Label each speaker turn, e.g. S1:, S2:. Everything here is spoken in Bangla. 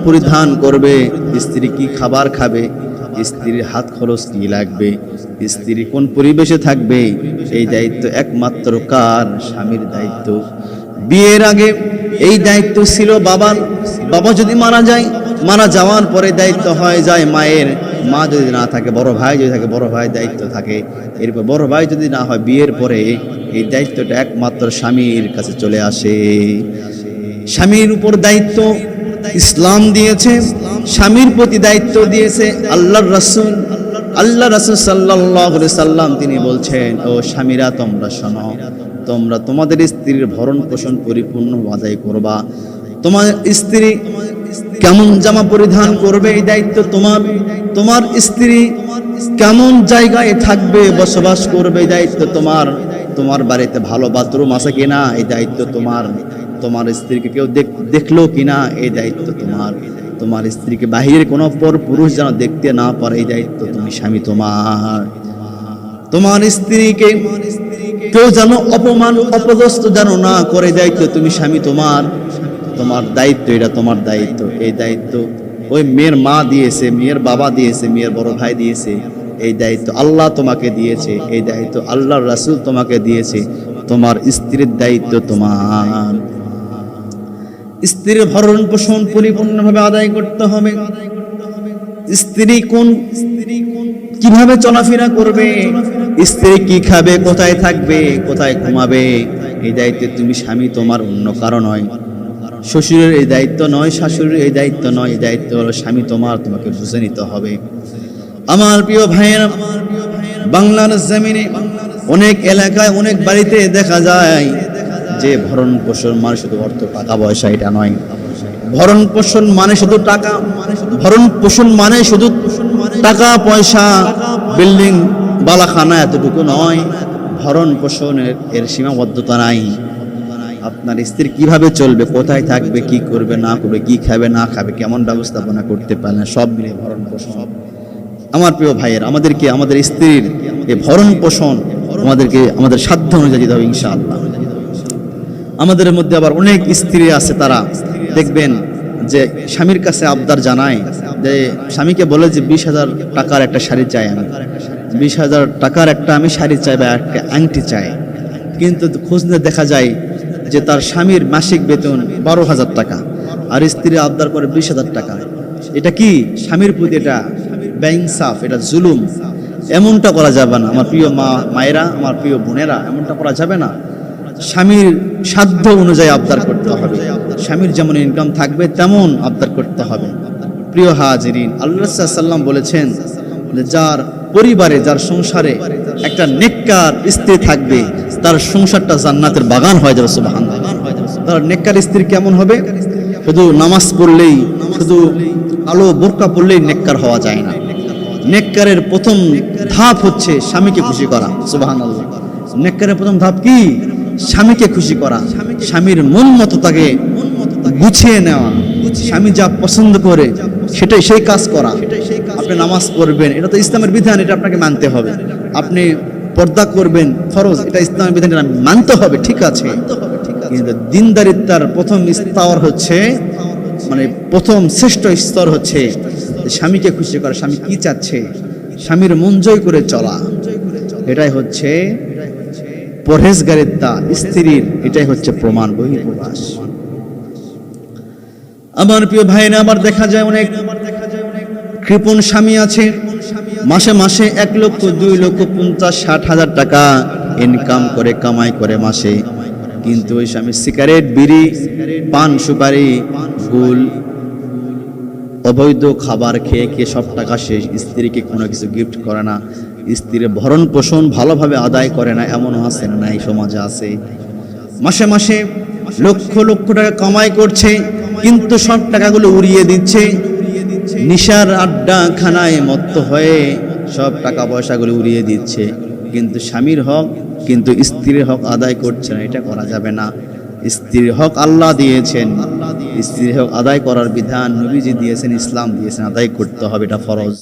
S1: পরিধান করবে, স্ত্রী কি খাবার খাবে, স্ত্রীর হাত খরচ কি লাগবে, স্ত্রী কোন পরিবেশে থাকবে, এই দায়িত্ব একমাত্র কার? স্বামীর দায়িত্ব। বিয়ের আগে এই দায়িত্ব ছিল বাবার। বাবা যদি মারা যায়, মারা যাওয়ার পরে দায়িত্ব হয়ে যায় মায়ের। মা যদি না থাকে, বড় ভাই যদি থাকে, বড় ভাই দায়িত্ব থাকে। এরপর বড় ভাই যদি না হয়, বিয়ের পরে এই দায়িত্বটা একমাত্র স্বামীর কাছে চলে আসে। স্বামীর উপর দায়িত্ব ইসলাম দিয়েছে, স্বামীর প্রতি দায়িত্ব দিয়েছে আল্লাহর রাসূল। আল্লাহ রাসূল সাল্লাল্লাহু আলাইহি সাল্লাম তিনি বলছেন, ও স্বামীরা তোমরা শোনো, তোমরা তোমাদের স্ত্রীর ভরণ পোষণ পরিপূর্ণ আদায় করবা। তোমার স্ত্রী কেমন জামা পরিধান করবে এই দায়িত্ব তোমার। তোমার স্ত্রী কেমন জায়গায় থাকবে, বসবাস করবে এই দায়িত্ব তোমার। তোমার বাড়িতে ভালো বাথরুম আছে কিনা এই দায়িত্ব তোমার। তোমার স্ত্রীকে কেউ দেখলো কিনা এই দায়িত্ব তোমার। তোমার স্ত্রীকে বাহিরের কোনো পর পুরুষ যেন দেখতে না পারে এই দায়িত্ব তুমি স্বামী তোমার। তোমার স্ত্রীকে কেউ যেন অপমান অপদস্থ যেন না করে দায়িত্ব তুমি স্বামী তোমার। তোমার দায়িত্ব, এটা তোমার দায়িত্ব। এই দায়িত্ব ওই মেয়ের মা দিয়েছে, মেয়ের বাবা দিয়েছে, মেয়ের বড় ভাই দিয়েছে। এই দায়িত্ব আল্লাহ তোমাকে দিয়েছে, এই দায়িত্ব আল্লাহর রাসূল তোমাকে দিয়েছে। তোমার স্ত্রীর দায়িত্ব তোমার। স্ত্রীর ভরণ পোষণ পরিপূর্ণভাবে আদায় করতে হবে। স্ত্রী কিভাবে চলাফেরা করবে, স্ত্রী কি খাবে, কোথায় থাকবে, কোথায় ঘুমাবে, এই দায়িত্ব তুমি স্বামী তোমার, অন্য কারো নয়। শ্বশুরের এই দায়িত্ব নয়, শাশুড়ির এই দায়িত্ব নয়, এই দায়িত্ব হলো স্বামী তোমার, তোমাকে বুঝে নিতে হবে। আমার প্রিয় ভাইয়েরা, বাংলার জমিনে অনেক এলাকায়, অনেক বাড়িতে দেখা যায় যে ভরণ পোষণ মানে শুধু অর্থ টাকা পয়সা, এটা নয়। ভরণ পোষণ মানে শুধু টাকা, ভরণ পোষণ মানে শুধু টাকা পয়সা, বিল্ডিং বালাখানা, এতটুকু নয়। ভরণ পোষণের এর সীমাবদ্ধতা নাই। আপনার স্ত্রী কিভাবে চলবে, কোথায় থাকবে, কি করবে না করবে, কি খাবে না খাবে, কেমন ব্যবস্থাপনা করতে পারলেন, সব মিলে ভরণ পোষণ। আমার প্রিয় ভাইয়ের, আমাদেরকে আমাদের স্ত্রীর এই ভরণ পোষণ আমাদেরকে আমাদের সাধ্য অনুযায়ী দিতে হবে ইনশাআল্লাহ। আমাদের মধ্যে আবার অনেক স্ত্রী আছে, তারা দেখবেন যে স্বামীর কাছে আবদার জানায়, যে স্বামীকে বলে যে 20,000 টাকার একটা শাড়ি চাই, আমি 20,000 টাকার একটা আমি শাড়ি চাই বা একটা আংটি চাই। কিন্তু খোঁজ নিয়ে দেখা যায় যে তার স্বামীর মাসিক বেতন 12,000 টাকা, আর স্ত্রী আবদার করে 20,000 টাকা। এটা কি স্বামীর প্রতি এটা বেইনসাফ, এটা জুলুম। এমনটা করা যাবে না আমার প্রিয় মায়েরা, আমার প্রিয় বোনেরা, এমনটা করা যাবে না। স্বামীর সাধ্য অনুযায়ী আবদার করতে হবে। স্বামীর যেমন ইনকাম থাকবে তেমন আবদার করতে হবে। প্রিয় হাজিরিন, আল্লাহ রাসূল সাল্লাল্লাহু আলাইহি ওয়াসাল্লাম বলেছেন যে যার পরিবারে, যার সংসারে একটা নেককার স্ত্রী থাকবে, তার সংসারটা জান্নাতের বাগান হয়ে যাবে। সুবহানাল্লাহ। তার নেককার স্ত্রী কেমন হবে? শুধু নামাজ পড়লেই, শুধু আলো বোরকা পড়লেই নেককার হওয়া যায় না। নেককারের প্রথম ধাপ হচ্ছে স্বামীকে খুশি করা। সুবহানাল্লাহ। নেককারের প্রথম ধাপ কি? স্বামীকে খুশি করা, স্বামীর মন মতো তাকে গুছিয়ে নেওয়া, স্বামী যা পছন্দ করে সেটাই সেই কাজ করা। আপনি নামাজ পড়বেন, এটা তো ইসলামের বিধান, এটা আপনাকে মানতে হবে। আপনি পর্দা করবেন, ফরজ, এটা ইসলামের বিধান, এটা মানতে হবে, ঠিক আছে। কিন্তু দিনদারিত্বের প্রথম স্তর হচ্ছে, মানে প্রথম শ্রেষ্ঠ স্তর হচ্ছে স্বামীকে খুশি করা। স্বামী কি চাচ্ছে, স্বামীর মন জয় করে চলা, এটাই হচ্ছে পরহেজগারিতা স্ত্রীর, এটাই হচ্ছে প্রমাণ বহিঃপ্রকাশ। আমার প্রিয় ভাইরা, আবার দেখা যায় অনেক কৃপণ স্বামী আছে, মাসে মাসে 1 লক্ষ 2 লক্ষ 50-60 হাজার টাকা ইনকাম করে, কামাই করে মাসে, কিন্তু ওই স্বামী সিগারেট, বিড়ি, পান সুপারি, গুল, অবৈধ খাবার খেয়ে খেয়ে সব টাকা শেষ। স্ত্রীকে কোনো কিছু গিফট করে না, স্ত্রীর ভরণ পোষণ ভালোভাবে আদায় করে না, এমনও আছে না? এই সমাজে আছে। মাসে মাসে লক্ষ লক্ষ টাকা কামাই করছে, কিন্তু সব টাকাগুলো উড়িয়ে দিচ্ছে, নিশার আড্ডা খানায় মত্ত হয়ে সব টাকা পয়সাগুলো উড়িয়ে দিচ্ছে, কিন্তু স্বামীর হক, কিন্তু স্ত্রীর হক আদায় করছে না। এটা করা যাবে না। স্ত্রীর হক আল্লাহ দিয়েছেন, স্ত্রীর হক আদায় করার বিধান নবীজি দিয়েছেন, ইসলাম দিয়েছেন, আদায় করতে হবে, এটা ফরজ।